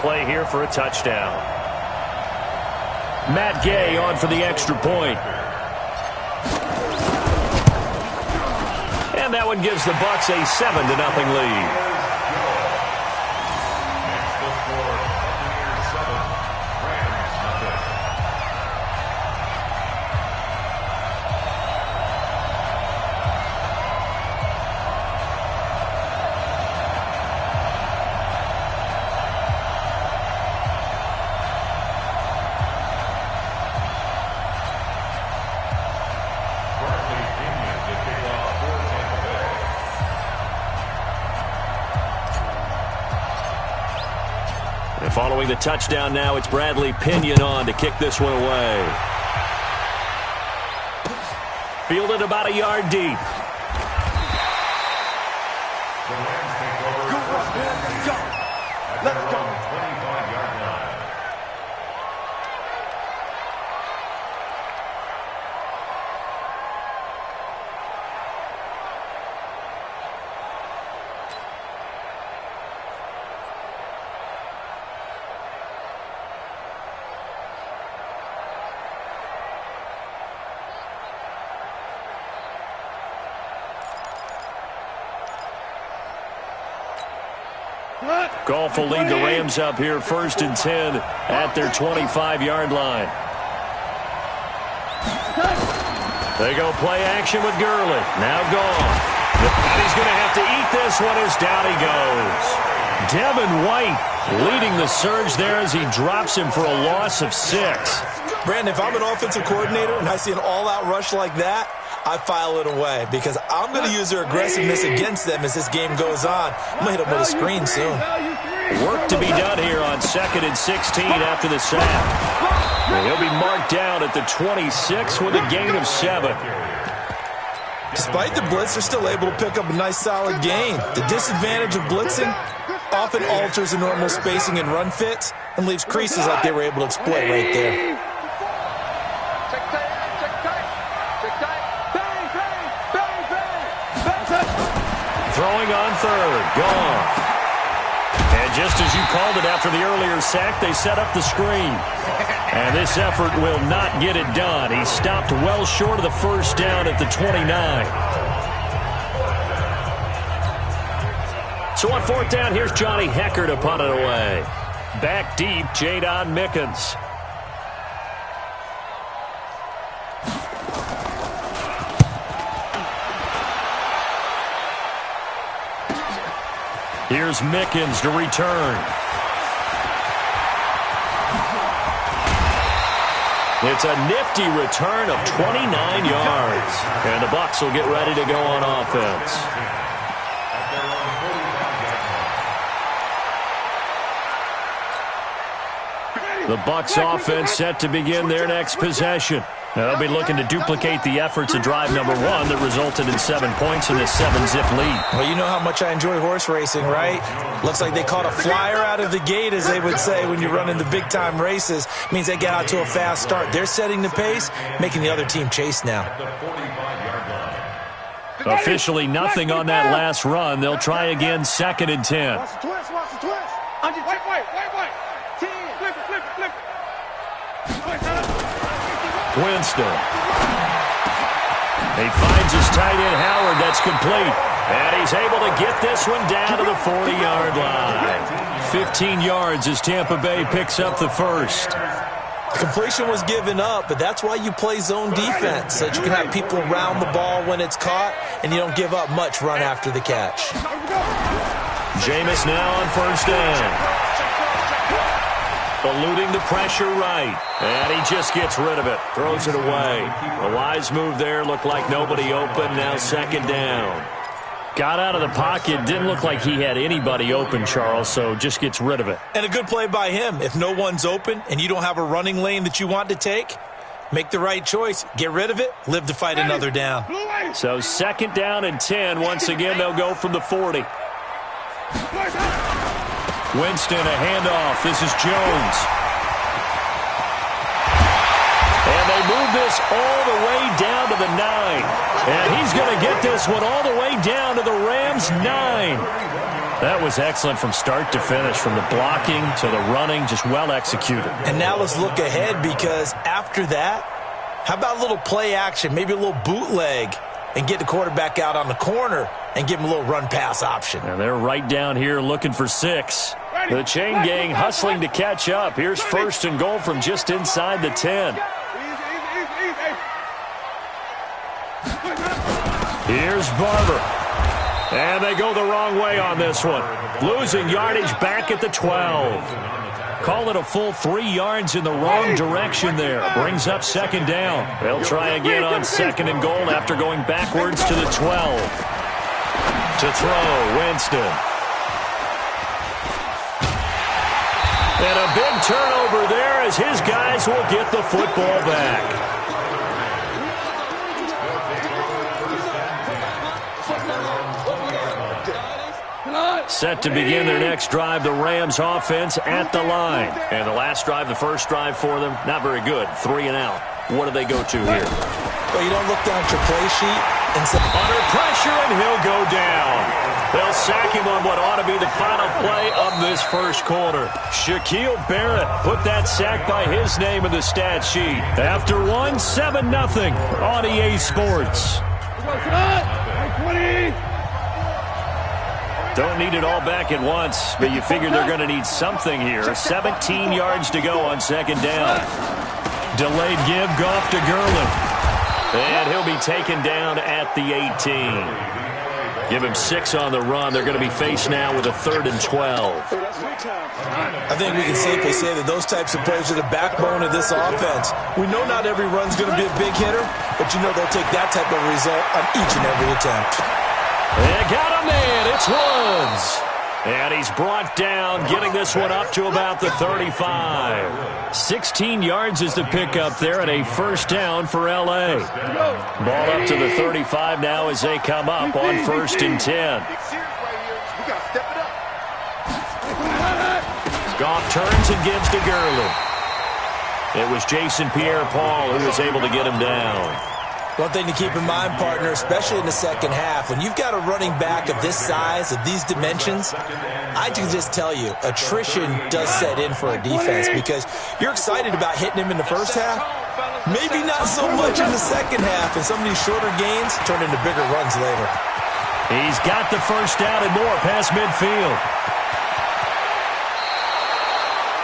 play here for a touchdown. Matt Gay on for the extra point. And that one gives the Bucs a 7-0 lead. Following the touchdown now, it's Bradley Pinion on to kick this one away. Fielded about a yard deep. Let's go. Goff will lead the Rams up here 1st and 10 at their 25-yard line. They go play action with Gurley. Now Goff. And he's going to have to eat this one as down he goes. Devin White leading the surge there as he drops him for a loss of 6. Brandon, if I'm an offensive coordinator and I see an all-out rush like that, I file it away because I'm going to use their aggressiveness against them as this game goes on. I'm going to hit them with a screen soon. Work to be done here on 2nd and 16 after the sack. And he'll be marked down at the 26 with a gain of 7. Despite the blitz, they're still able to pick up a nice solid gain. The disadvantage of blitzing often alters the normal spacing and run fits and leaves creases like they were able to exploit right there. Throwing on 3rd. Goff. And just as you called it after the earlier sack, they set up the screen. And this effort will not get it done. He stopped well short of the first down at the 29. So on 4th down, here's Johnny Hecker to punt it away. Back deep, Jadon Mickens. Here's Mickens to return. It's a nifty return of 29 yards. And the Bucs will get ready to go on offense. The Bucs offense set to begin their next possession. They'll be looking to duplicate the efforts of drive number 1 that resulted in 7 points in this 7-zip lead. Well, you know how much I enjoy horse racing, right? Looks like they caught a flyer out of the gate, as they would say when you're running the big-time races. Means they get out to a fast start. They're setting the pace, making the other team chase now. Officially nothing on that last run. They'll try again 2nd and 10. Watch the twist, watch the twist. Wait. Flip it. Winston. He finds his tight end, Howard. That's complete. And he's able to get this one down to the 40-yard line. 15 yards as Tampa Bay picks up the first. Completion was given up, but that's why you play zone defense, so that you can have people around the ball when it's caught, and you don't give up much run after the catch. Jameis now on 1st down. Eluding the pressure right. And he just gets rid of it. Throws it away. A wise move there. Looked like nobody open. Now 2nd down. Got out of the pocket. Didn't look like he had anybody open, Charles, so just gets rid of it. And a good play by him. If no one's open and you don't have a running lane that you want to take, make the right choice. Get rid of it. Live to fight another down. So 2nd down and 10. Once again, they'll go from the 40. Winston, a handoff. This is Jones. And they move this all the way down to the 9. And he's going to get this one all the way down to the Rams' 9. That was excellent from start to finish, from the blocking to the running, just well executed. And now let's look ahead, because after that, how about a little play action, maybe a little bootleg, and get the quarterback out on the corner and give him a little run-pass option. And they're right down here looking for 6. The chain gang hustling to catch up. Here's first and goal from just inside the 10. Here's Barber. And they go the wrong way on this one. Losing yardage back at the 12. Call it a full 3 yards in the wrong direction there. Brings up second down. They'll try again on second and goal after going backwards to the 12. To throw, Winston. And a big turnover there as his guys will get the football back. Set to begin their next drive, the Rams offense at the line. And the last drive, the first drive for them, not very good. 3 and out. What do they go to here? Well, you don't look down at your play sheet and say, under pressure, and he'll go down. They'll sack him on what ought to be the final play of this first quarter. Shaquille Barrett put that sack by his name in the stat sheet. After one, 7-0 on EA Sports. Don't need it all back at once, but you figure they're going to need something here. 17 yards to go on second down. Delayed give, Goff to Gurley. And he'll be taken down at the 18. Give him 6 on the run. They're going to be faced now with a 3rd and 12. I think we can safely say that those types of plays are the backbone of this offense. We know not every run's going to be a big hitter, but you know they'll take that type of result on each and every attempt. They got a man. It's Woods. And he's brought down, getting this one up to about the 35. 16 yards is the pickup there, and a first down for L.A. Ball up to the 35 now as they come up on 1st and 10. Goff turns and gives to Gurley. It was Jason Pierre-Paul who was able to get him down. One thing to keep in mind, partner, especially in the second half, when you've got a running back of this size, of these dimensions, I can just tell you, attrition does set in for a defense, because you're excited about hitting him in the first half, maybe not so much in the second half, and some of these shorter gains turn into bigger runs later. He's got the first down and more past midfield.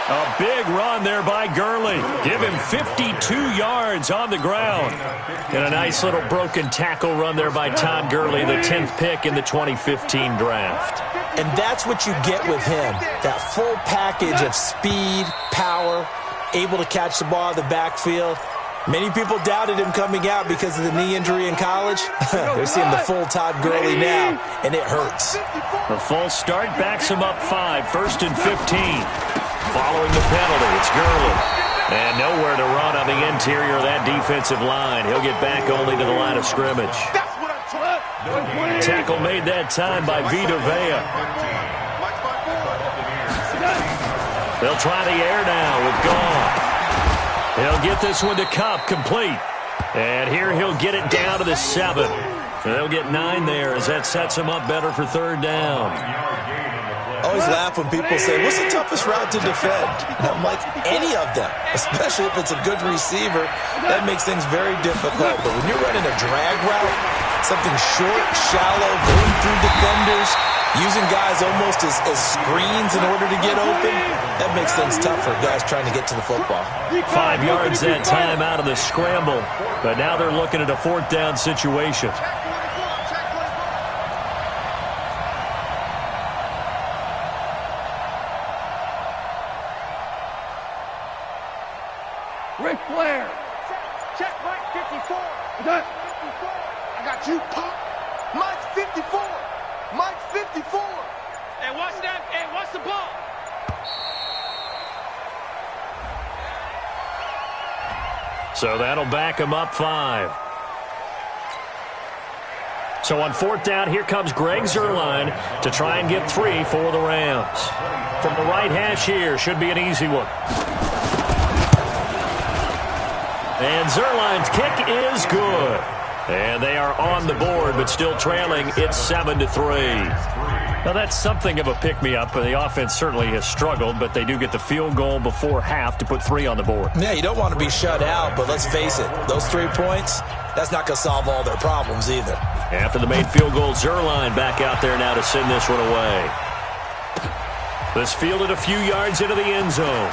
A big run there by Gurley. Give him 52 yards on the ground. And a nice little broken tackle run there by Todd Gurley, the 10th pick in the 2015 draft. And that's what you get with him, that full package of speed, power, able to catch the ball in the backfield. Many people doubted him coming out because of the knee injury in college. They're seeing the full Todd Gurley now, and it hurts. The full start backs him up 5, 1st and 15. Following the penalty, it's Gurley. And nowhere to run on the interior of that defensive line. He'll get back only to the line of scrimmage. Tackle made that time by Vita Vea. They'll try the air now with Goff. He'll get this one to Kupp, complete. And here he'll get it down to the 7. They'll get 9 there as that sets him up better for 3rd down. I always laugh when people say, what's the toughest route to defend? And I'm like, any of them, especially if it's a good receiver. That makes things very difficult. But when you're running a drag route, something short, shallow, going through defenders, using guys almost as screens in order to get open, that makes things tough for guys trying to get to the football. 5 yards that time out of the scramble. But now they're looking at a 4th down situation. Ric Flair. Check Mike 54. I got you, Pop. Mike's 54. Mike's 54. Hey, watch that. Hey, watch the ball. So that'll back him up 5. So on 4th down, here comes Greg Zuerlein to try and get 3 for the Rams. From the right hash here, should be an easy one. And Zuerlein's kick is good. And they are on the board, but still trailing. It's 7-3. Now, that's something of a pick-me-up. The offense certainly has struggled, but they do get the field goal before half to put 3 on the board. Yeah, you don't want to be shut out, but let's face it, those 3 points, that's not going to solve all their problems either. After the made field goal, Zerline back out there now to send this one away. This fielded a few yards into the end zone.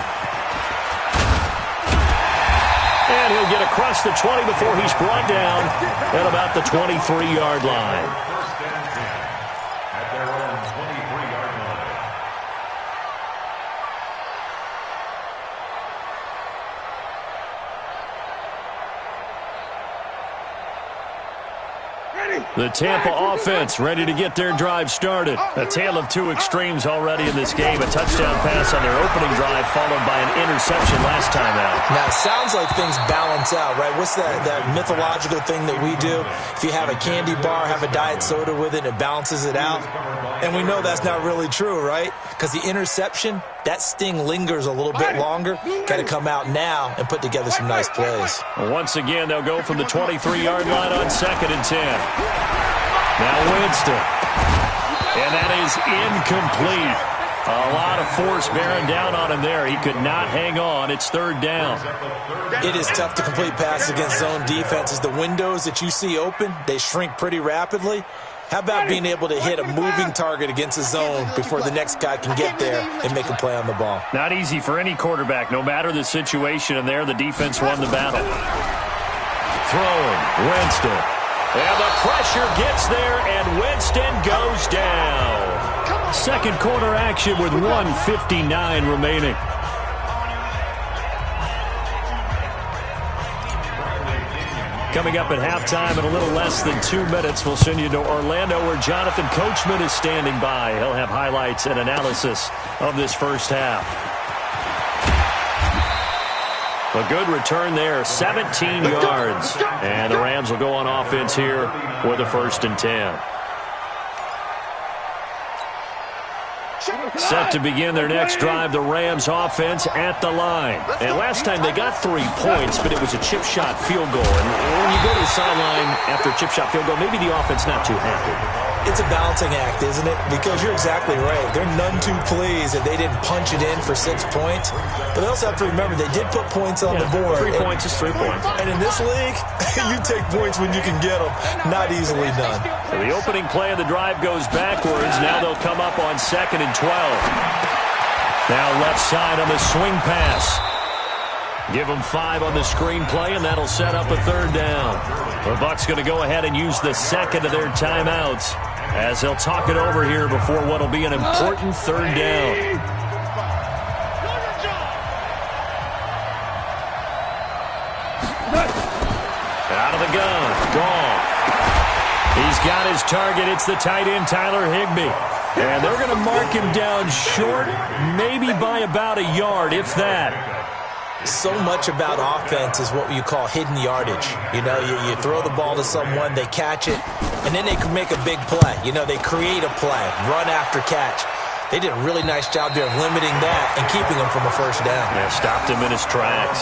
And he'll get across the 20 before he's brought down at about the 23-yard line. The Tampa offense ready to get their drive started. A tale of 2 extremes already in this game. A touchdown pass on their opening drive followed by an interception last time out. Now, it sounds like things balance out, right? What's that mythological thing that we do? If you have a candy bar, have a diet soda with it, it balances it out. And we know that's not really true, right? Because the interception, that sting lingers a little bit longer. Got to come out now and put together some nice plays. Once again, they'll go from the 23-yard line on 2nd and 10. Now Winston. And that is incomplete. A lot of force bearing down on him there. He could not hang on. It's 3rd down. It is tough to complete passes against zone defenses. The windows that you see open, they shrink pretty rapidly. How about being able to hit a moving target against a zone before the next guy can get there and make a play on the ball? Not easy for any quarterback, no matter the situation, and there the defense won the battle. Throwing, Winston. And the pressure gets there, and Winston goes down. Second quarter action with 1:59 remaining. Coming up at halftime in a little less than 2 minutes, we'll send you to Orlando where Jonathan Coachman is standing by. He'll have highlights and analysis of this first half. A good return there, 17 yards. And the Rams will go on offense here with a 1st and 10. Set to begin their next drive, the Rams offense at the line. And last time they got 3 points, but it was a chip shot field goal. And when you go to the sideline after a chip shot field goal, maybe the offense not too happy. It's a balancing act, isn't it? Because you're exactly right. They're none too pleased that they didn't punch it in for 6 points. But they also have to remember they did put points on the board. 3 points is 3 points. And in this league, you take points when you can get them. Not easily done. So the opening play of the drive goes backwards. Now they'll come up on 2nd and 12. Now left side on the swing pass. Give them 5 on the screenplay, and that'll set up a 3rd down. The Bucs going to go ahead and use the 2nd of their timeouts as they'll talk it over here before what will be an important 3rd down. Out of the gun. Goff. He's got his target. It's the tight end, Tyler Higbee. And they're going to mark him down short, maybe by about a yard, if that. So much about offense is what you call hidden yardage. You know, you throw the ball to someone, they catch it, and then they can make a big play. You know, they create a play, run after catch. They did a really nice job there of limiting that and keeping him from a 1st down. Yeah, stopped him in his tracks.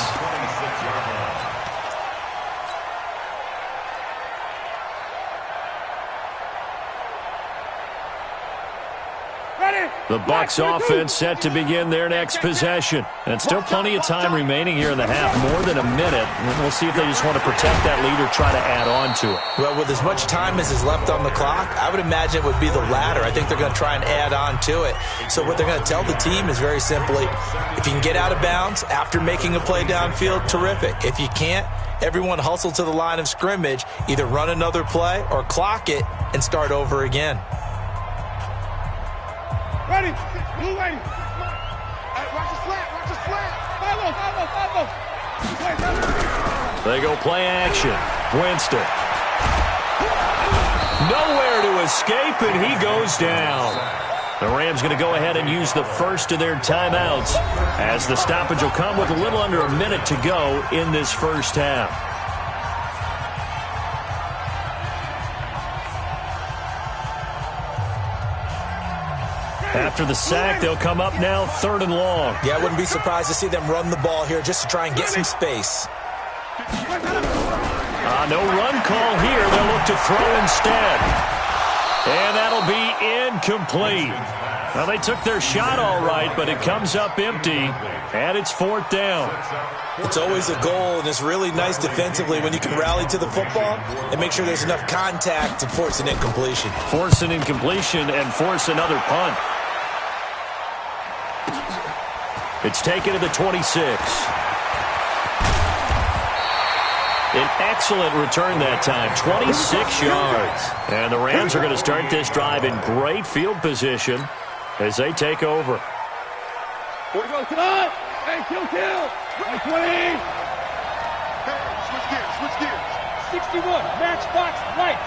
The Bucs offense set to begin their next possession. And still plenty of time remaining here in the half, more than a minute. And we'll see if they just want to protect that lead or try to add on to it. Well, with as much time as is left on the clock, I would imagine it would be the latter. I think they're going to try and add on to it. So what they're going to tell the team is very simply, if you can get out of bounds after making a play downfield, terrific. If you can't, everyone hustle to the line of scrimmage, either run another play or clock it and start over again. Ready? Blue lady. Watch the slant. Watch the slant. Follow. They go play action. Winston. Nowhere to escape, and he goes down. The Rams going to go ahead and use the 1st of their timeouts as the stoppage will come with a little under a minute to go in this first half. After the sack, they'll come up now 3rd and long. Yeah, I wouldn't be surprised to see them run the ball here just to try and get some space. No run call here. They'll look to throw instead. And that'll be incomplete. Now, they took their shot all right, but it comes up empty, and it's 4th down. It's always a goal, and it's really nice defensively when you can rally to the football and make sure there's enough contact to force an incompletion. Force an incompletion and force another punt. It's taken to the 26. An excellent return that time, 26 yards. And the Rams are going to start this drive in great field position as they take over. Where goes tonight? Hey, kill. Hey, 20. Hey, switch gears. 61, matchbox right.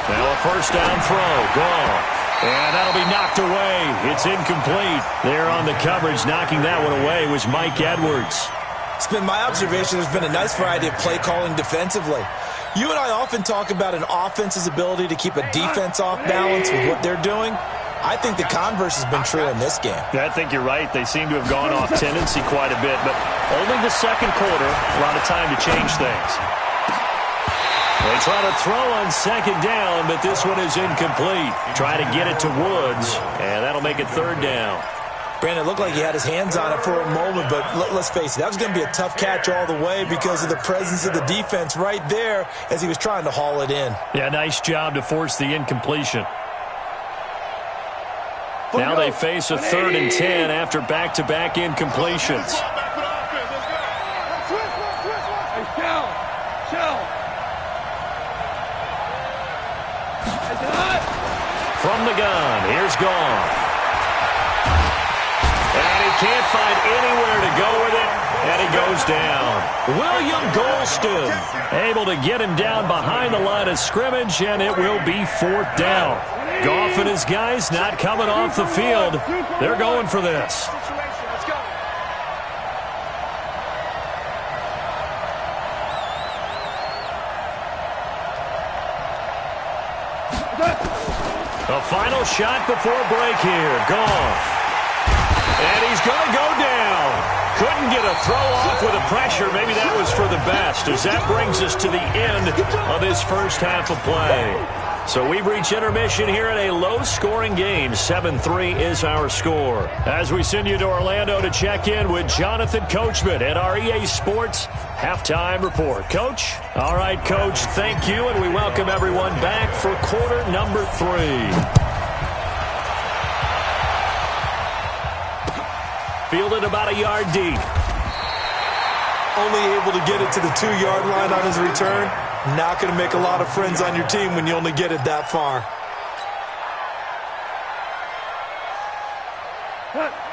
Now a first down throw, gone. And that'll be knocked away. It's incomplete. There on the coverage, knocking that one away was Mike Edwards. It's been my observation there's been a nice variety of play calling defensively. You and I often talk about an offense's ability to keep a defense off balance with what they're doing. I think the converse has been true in this game. Yeah, I think you're right. They seem to have gone off tendency quite a bit, but only the second quarter, a lot of time to change things. They try to throw on second down, but this one is incomplete. Try to get it to Woods, and that'll make it 3rd down. Brandon, it looked like he had his hands on it for a moment, but let's face it, that was going to be a tough catch all the way because of the presence of the defense right there as he was trying to haul it in. Yeah, nice job to force the incompletion. Now they face a 3rd and 10 after back-to-back incompletions. From the gun, here's Goff. And he can't find anywhere to go with it, and he goes down. William Golston able to get him down behind the line of scrimmage, and it will be 4th down. Goff and his guys not coming off the field. They're going for this. A final shot before break here. Goff. And he's going to go down. Couldn't get a throw off with the pressure. Maybe that was for the best, as that brings us to the end of this first half of play. So we've reached intermission here in a low-scoring game. 7-3 is our score. As we send you to Orlando to check in with Jonathan Coachman at our EA Sports Halftime Report. Coach? All right, Coach, thank you, and we welcome everyone back for quarter number 3. Fielded about a yard deep. Only able to get it to the 2-yard line on his return. Not going to make a lot of friends on your team when you only get it that far.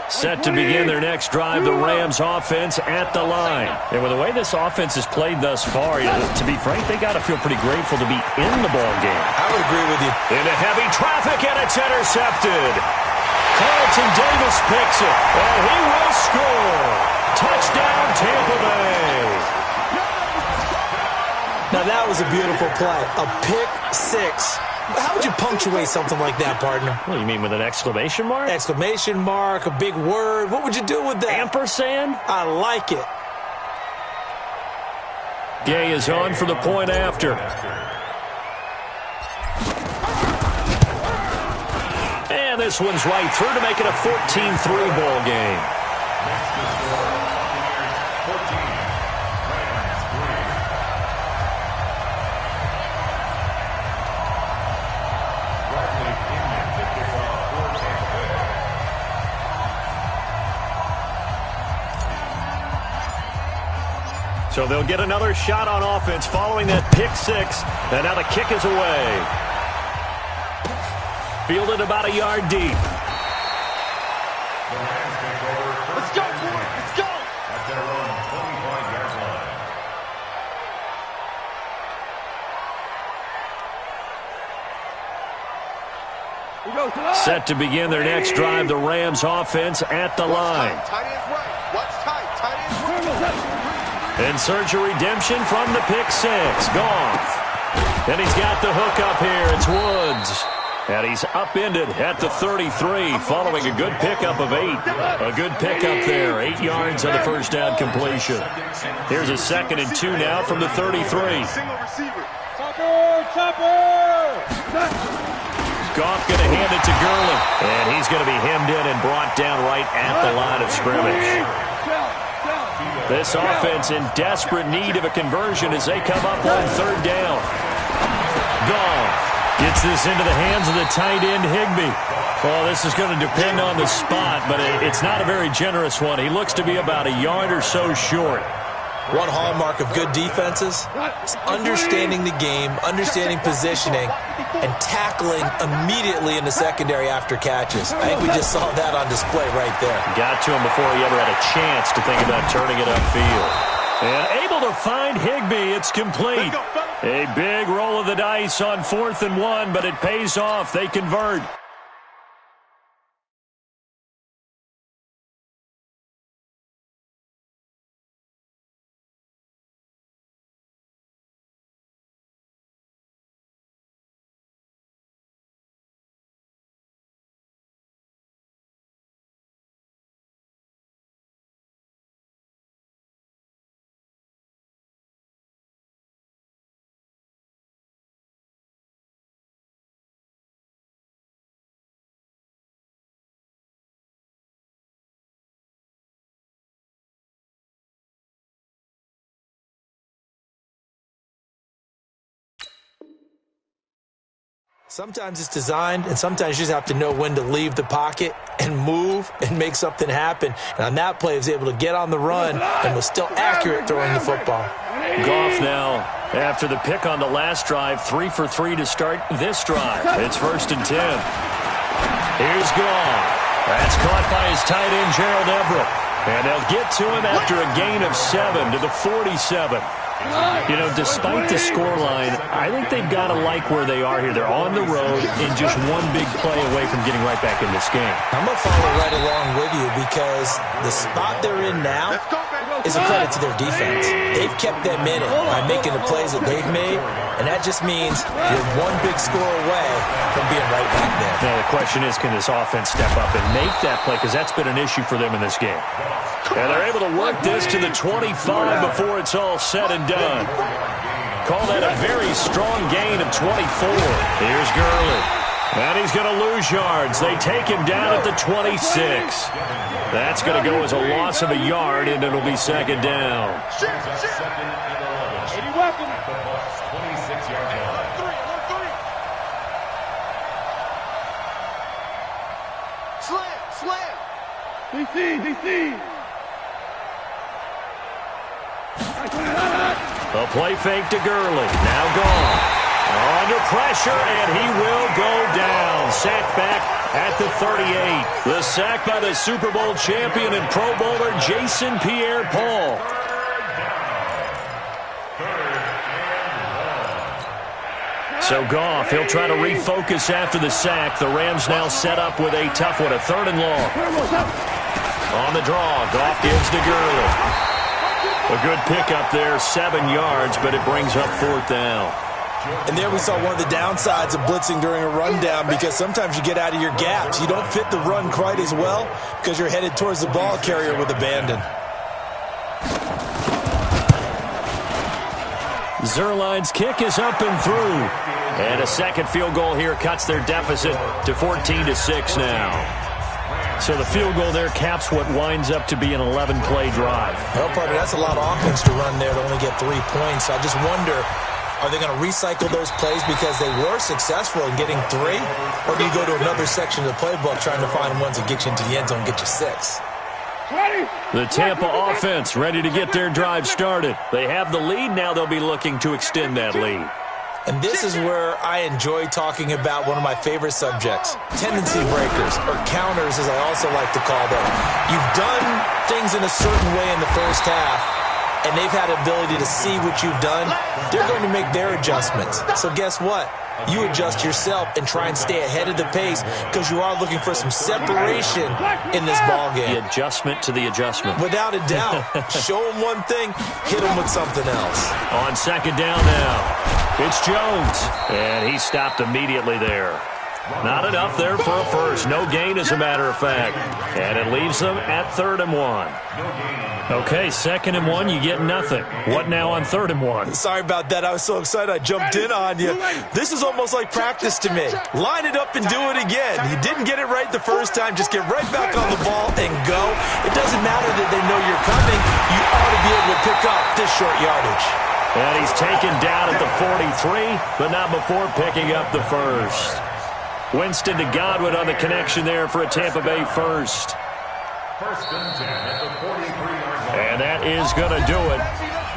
Set to begin their next drive, the Rams offense at the line. And with the way this offense has played thus far, to be frank, they got to feel pretty grateful to be in the ball game. I would agree with you. Into heavy traffic, and it's intercepted. Carlton Davis picks it, and he will score. Touchdown, Tampa Bay. Now, that was a beautiful play. A pick six. How would you punctuate something like that, partner? What do you mean, with an exclamation mark? Exclamation mark, a big word. What would you do with that? Ampersand? I like it. Gay is on for the point after. And this one's right through to make it a 14-3 ball game. So they'll get another shot on offense following that pick six. And now the kick is away. Fielded about a yard deep. Let's go, boy. Let's go. At their own 25-yard line. Set to begin their next drive, the Rams offense at the line. Tight end's right. What's tight? Tight end's right. In search of redemption from the pick six. Goff. And he's got the hook up here. It's Woods. And he's upended at the 33 following a good pickup of 8. A good pickup there. 8 yards on the first down completion. Here's a 2nd and 2 now from the 33. Goff going to hand it to Gurley. And he's going to be hemmed in and brought down right at the line of scrimmage. This offense in desperate need of a conversion as they come up on 3rd down. Goff gets this into the hands of the tight end, Higbee. Well, this is going to depend on the spot, but it's not a very generous one. He looks to be about a yard or so short. One hallmark of good defenses is understanding the game, understanding positioning, and tackling immediately in the secondary after catches. I think we just saw that on display right there. Got to him before he ever had a chance to think about turning it upfield. And able to find Higbee. It's complete. A big roll of the dice on 4th and 1, but it pays off. They convert. Sometimes it's designed, and sometimes you just have to know when to leave the pocket and move and make something happen. And on that play, he was able to get on the run and was still accurate throwing the football. Goff now, after the pick on the last drive, 3 for 3 to start this drive. It's 1st and 10. Here's Goff. That's caught by his tight end, Gerald Everett. And they'll get to him after a gain of 7 to the 47. You know, despite the scoreline, I think they've got to like where they are here. They're on the road and just one big play away from getting right back in this game. I'm going to follow right along with you because the spot they're in now is a credit to their defense. They've kept them in it by making the plays that they've made, and that just means you're one big score away from being right back there. Now, the question is, can this offense step up and make that play? Because that's been an issue for them in this game. And they're able to work this to the 25 before it's all said and done. Call that a very strong gain of 24. Here's Gurley. And he's going to lose yards. They take him down at the 26. That's going to go as a loss of a yard, and it'll be 2nd down. DC. A play fake to Gurley. Now gone. Under pressure, and he will go down. Sacked back at the 38. The sack by the Super Bowl champion and Pro Bowler Jason Pierre-Paul. So Goff, he'll try to refocus after the sack. The Rams now set up with a tough one, a 3rd and long. On the draw, Goff gives to Gurley. A good pickup there, 7 yards, but it brings up 4th down. And there we saw one of the downsides of blitzing during a rundown because sometimes you get out of your gaps. You don't fit the run quite as well because you're headed towards the ball carrier with abandon. Zerline's kick is up and through. And a 2nd field goal here cuts their deficit to 14-6 now. So the field goal there caps what winds up to be an 11-play drive. Well, partner, that's a lot of offense to run there to only get 3 points. I just wonder, are they going to recycle those plays because they were successful in getting 3? Or do you go to another section of the playbook trying to find ones that get you into the end zone and get you 6? The Tampa offense ready to get their drive started. They have the lead. Now they'll be looking to extend that lead. And this is where I enjoy talking about one of my favorite subjects, tendency breakers, or counters as I also like to call them. You've done things in a certain way in the first half, and they've had ability to see what you've done. They're going to make their adjustments. So guess what? You adjust yourself and try and stay ahead of the pace because you are looking for some separation in this ballgame. The adjustment to the adjustment. Without a doubt. Show them one thing, hit them with something else. On 2nd down now, it's Jones. And he stopped immediately there. Not enough there for a first. No gain, as a matter of fact. And it leaves them at 3rd and 1. Okay, 2nd and 1, you get nothing. What now on 3rd and 1? Sorry about that. I was so excited I jumped in on you. This is almost like practice to me. Line it up and do it again. You didn't get it right the first time. Just get right back on the ball and go. It doesn't matter that they know you're coming. You ought to be able to pick up this short yardage. And he's taken down at the 43, but not before picking up the first. Winston to Godwin on the connection there for a Tampa Bay first. 1st and 10 at the 43-yard line. And that is going to do it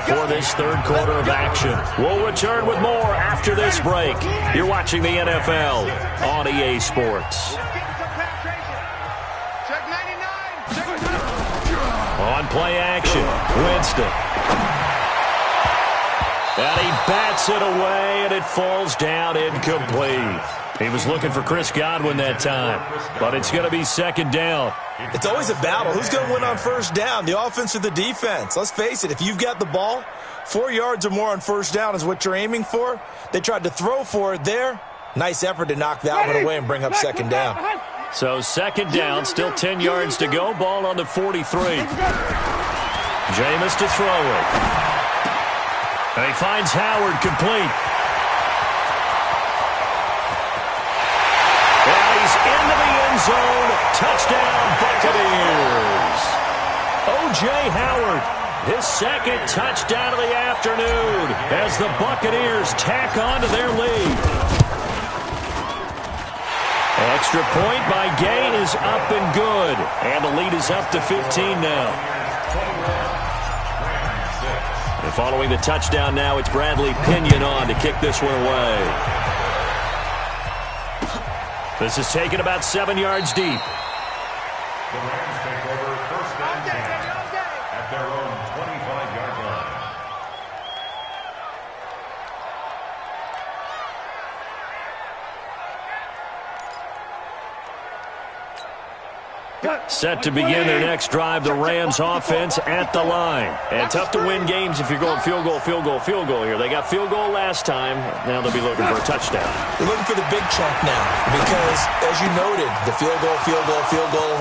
for this 3rd quarter of action. We'll return with more after this break. You're watching the NFL on EA Sports. On play action, Winston. And he bats it away, and it falls down incomplete. He was looking for Chris Godwin that time, but it's going to be 2nd down. It's always a battle. Who's going to win on 1st down, the offense or the defense? Let's face it, if you've got the ball, 4 yards or more on 1st down is what you're aiming for. They tried to throw for it there. Nice effort to knock that one away and bring up 2nd down. So 2nd down, still 10 yards to go. Ball on the 43. Jameis to throw it. And he finds Howard complete. And he's into the end zone. Touchdown, Buccaneers. O.J. Howard, his 2nd touchdown of the afternoon as the Buccaneers tack on to their lead. Extra point by Gay is up and good. And the lead is up to 15 now. And following the touchdown now, it's Bradley Pinion on to kick this one away. This is taken about 7 yards deep. The Rams take over 1st and 10 at their own 25-yard line. Set to begin their next drive, the Rams offense at the line. And tough to win games if you're going field goal, field goal, field goal here. They got field goal last time. Now they'll be looking for a touchdown. They're looking for the big chunk now because, as you noted, the field goal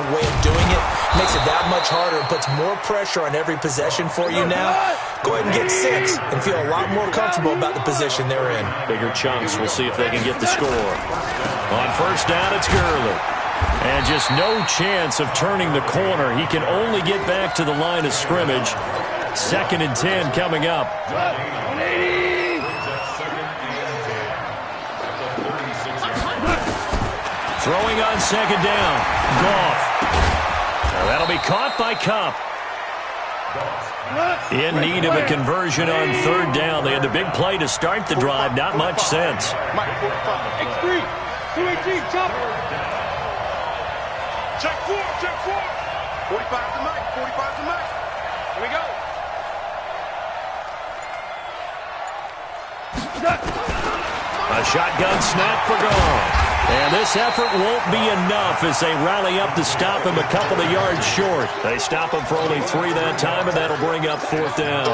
way of doing it makes it that much harder and puts more pressure on every possession for you now. Go ahead and get 6 and feel a lot more comfortable about the position they're in. Bigger chunks. We'll see if they can get the score. On 1st down, it's Gurley. And just no chance of turning the corner. He can only get back to the line of scrimmage. 2nd and 10 coming up. Throwing on 2nd down. Goff. Now that'll be caught by Kupp. In need of a conversion on 3rd down. They had the big play to start the drive. Not much sense. X3. 218, jump. Check 4, check 4. 45 to Mike, 45 to Mike. Here we go. A shotgun snap for Goff. And this effort won't be enough as they rally up to stop him a couple of yards short. They stop him for only 3 that time, and that'll bring up 4th down.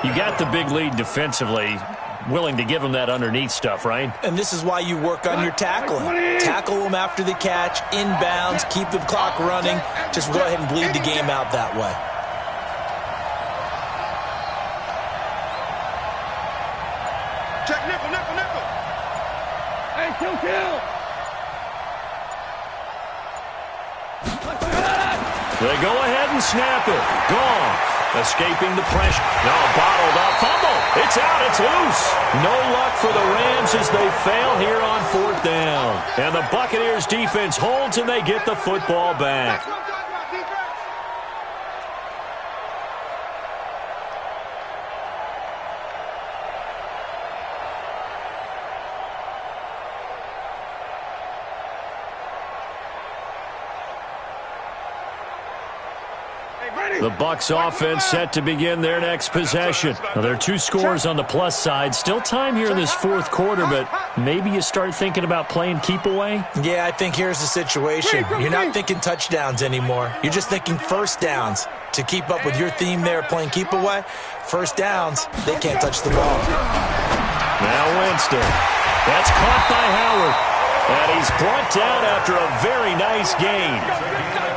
You got the big lead defensively. Willing to give him that underneath stuff, right? And this is why you work on your tackling. Tackle them after the catch, inbounds, keep the clock running. Just go ahead and bleed the game out that way. Check nickel, nickel, nickel. Hey, kill. They go ahead and snap it. Gone. Escaping the pressure. No, bottled up. Fumble. It's out. It's loose. No luck for the Rams as they fail here on 4th down. And the Buccaneers defense holds and they get the football back. The Bucs offense set to begin their next possession. Now, there are 2 scores on the plus side. Still time here in this 4th quarter, but maybe you start thinking about playing keep away? Yeah, I think here's the situation. You're not thinking touchdowns anymore. You're just thinking 1st downs. To keep up with your theme there, playing keep away, 1st downs, they can't touch the ball. Now Winston. That's caught by Howard. And he's brought down after a very nice gain.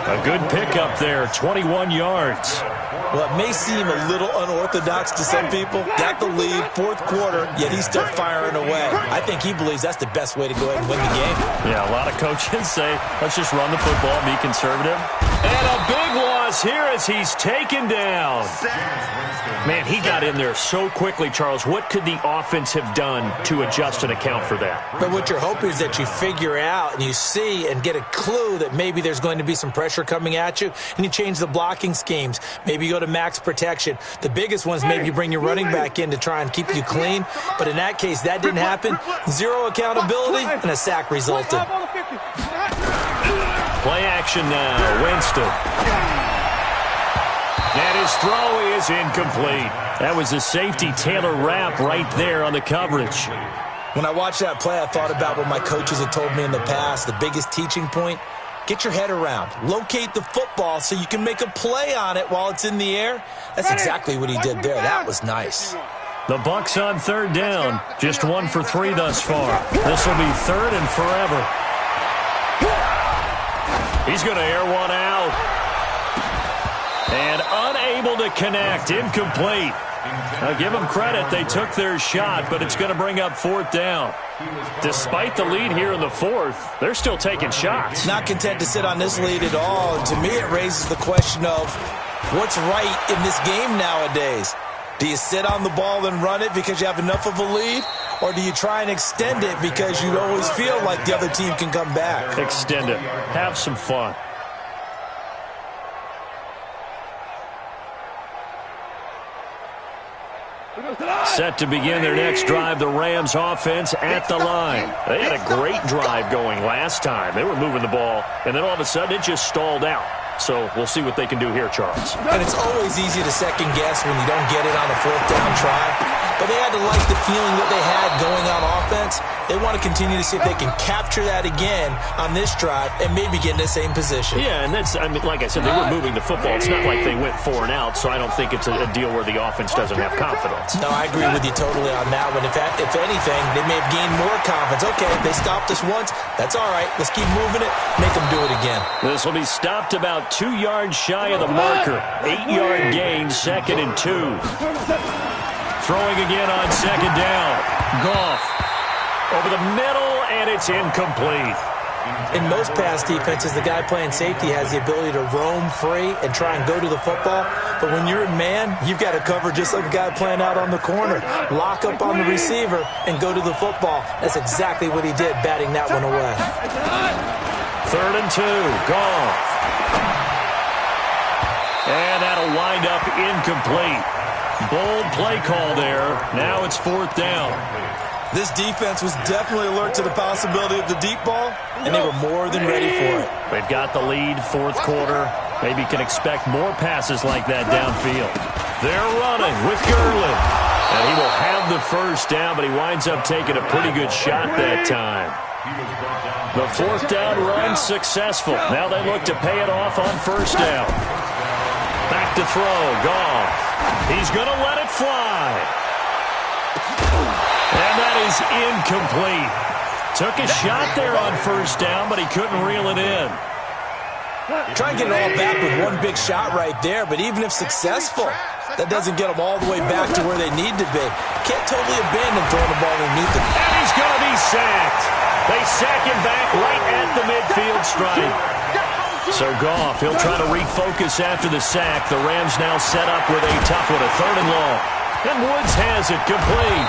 A good pickup there, 21 yards. Well, it may seem a little unorthodox to some people. Got the lead, fourth quarter, yet he's still firing away. I think he believes that's the best way to go ahead and win the game. Yeah, a lot of coaches say, let's just run the football, be conservative. And a big loss here as he's taken down. Man, he got in there so quickly, Charles. What could the offense have done to adjust and account for that? But what you're hoping is that you figure out and you see and get a clue that maybe there's going to be some pressure coming at you, and you change the blocking schemes. Maybe you go to max protection. The biggest ones, maybe you bring your running back in to try and keep you clean. But in that case, that didn't happen. Zero accountability, and a sack resulted. Play action now, Winston. And his throw is incomplete. That was a safety Taylor Rapp right there on the coverage. When I watched that play, I thought about what my coaches had told me in the past. The biggest teaching point, get your head around. Locate the football so you can make a play on it while it's in the air. That's exactly what he did there. That was nice. The Bucs on third down. Just 1 for 3 thus far. This will be third and forever. He's going to air one out. And unable to connect. Incomplete. Now give them credit. They took their shot, but it's going to bring up fourth down. Despite the lead here in the fourth, they're still taking shots. Not content to sit on this lead at all. And to me, it raises the question of what's right in this game nowadays. Do you sit on the ball and run it because you have enough of a lead? Or do you try and extend it because you always feel like the other team can come back? Extend it. Have some fun. Set to begin their next drive, the Rams offense at the line. They had a great drive going last time. They were moving the ball, and then all of a sudden it just stalled out. So we'll see what they can do here, Charles. And it's always easy to second guess when you don't get it on a fourth down try. But they had to like the feeling that they had going on offense. They want to continue to see if they can capture that again on this drive and maybe get in the same position. Yeah, and that's, I mean, like I said, they were moving the football. It's not like they went 4 and out, so I don't think it's a deal where the offense doesn't have confidence. No, I agree with you totally on that one. If anything, they may have gained more confidence. Okay, they stopped us once. That's all right. Let's keep moving it. Make them do it again. This will be stopped about 2 yards shy of the marker. 8-yard gain, 2nd and 2. Throwing again on 2nd down. Goff over the middle, and it's incomplete. In most pass defenses, the guy playing safety has the ability to roam free and try and go to the football. But when you're in man, you've got to cover just like a guy playing out on the corner. Lock up on the receiver and go to the football. That's exactly what he did, batting that one away. 3rd and 2. Goff. And that'll wind up incomplete. Bold play call there. Now it's 4th down. This defense was definitely alert to the possibility of the deep ball, and they were more than ready for it. They've got the lead, 4th quarter. Maybe can expect more passes like that downfield. They're running with Gurley. And he will have the first down, but he winds up taking a pretty good shot that time. The 4th down run successful. Now they look to pay it off on 1st down. Back to throw. Goff. He's going to let it fly. And that is incomplete. Took a shot there on 1st down, but he couldn't reel it in. Try and get it all back with one big shot right there, but even if successful, that doesn't get them all the way back to where they need to be. Can't totally abandon throwing the ball underneath them. And he's going to be sacked. They sack him back right at the midfield stripe. So Goff, he'll try to refocus after the sack. The Rams now set up with a tough one, a 3rd and long. And Woods has it complete.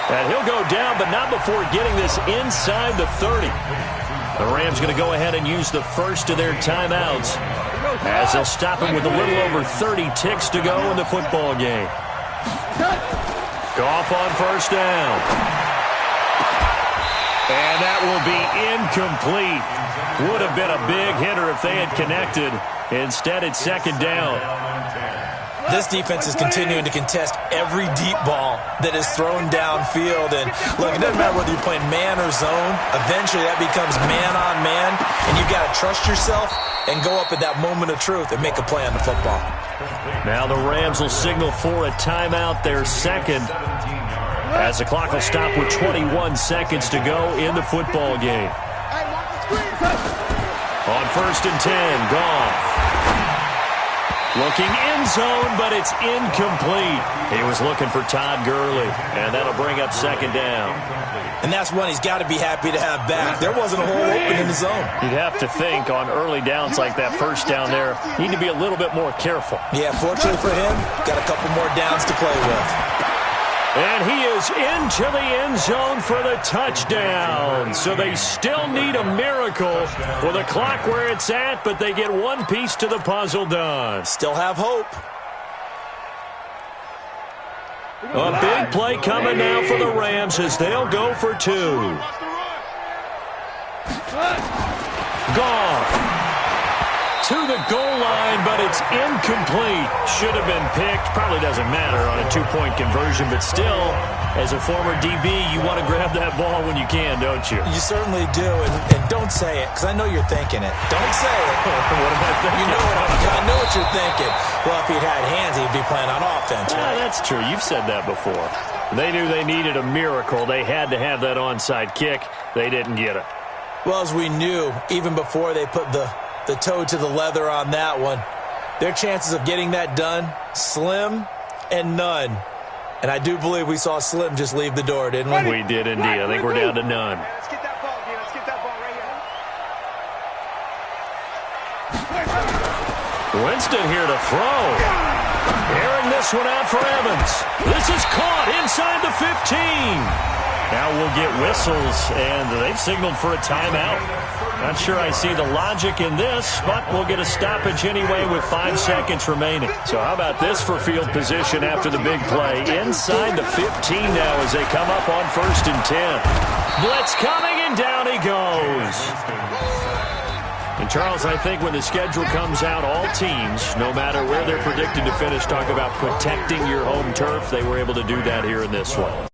And he'll go down, but not before getting this inside the 30. The Rams going to go ahead and use the first of their timeouts as they'll stop him with a little over 30 ticks to go in the football game. Goff on 1st down. And that will be incomplete. Would have been a big hitter if they had connected. Instead, it's 2nd down. This defense is continuing to contest every deep ball that is thrown downfield. And look, it doesn't matter whether you're playing man or zone. Eventually, that becomes man on man. And you've got to trust yourself and go up at that moment of truth and make a play on the football. Now the Rams will signal for a timeout, their 2nd, as the clock will stop with 21 seconds to go in the football game. On 1st and 10, Goff. Looking end zone, but it's incomplete. He was looking for Todd Gurley, and that'll bring up 2nd down. And that's one he's got to be happy to have back. There wasn't a hole open in the zone. You'd have to think on early downs like that 1st down there, you need to be a little bit more careful. Yeah, fortunately for him, got a couple more downs to play with. And he is into the end zone for the touchdown. So they still need a miracle with the clock where it's at, but they get one piece to the puzzle done. Still have hope. A big play coming now for the Rams as they'll go for 2. Gone. To the goal line, but it's incomplete. Should have been picked. Probably doesn't matter on a 2-point conversion, but still, as a former DB, you want to grab that ball when you can, don't you? You certainly do, and don't say it, because I know you're thinking it. Don't say it. What am I thinking? I know what you're thinking. Well, if he'd had hands, he'd be playing on offense, right? That's true. You've said that before. They knew they needed a miracle. They had to have that onside kick. They didn't get it. Well, as we knew, even before they put the toe to the leather on that one, their chances of getting that done, slim and none. And I do believe we saw Slim just leave the door, didn't we? We did indeed. I think we're down to none. Let's get that ball, dude. Let's get that ball right here. Winston here to throw. Airing this one out for Evans. This is caught inside the 15. Now we'll get whistles, and they've signaled for a timeout. Not sure I see the logic in this, but we'll get a stoppage anyway with 5 seconds remaining. So how about this for field position after the big play? Inside the 15 now as they come up on 1st and 10. Blitz coming, and down he goes. And, Charles, I think when the schedule comes out, all teams, no matter where they're predicted to finish, talk about protecting your home turf. They were able to do that here in this one.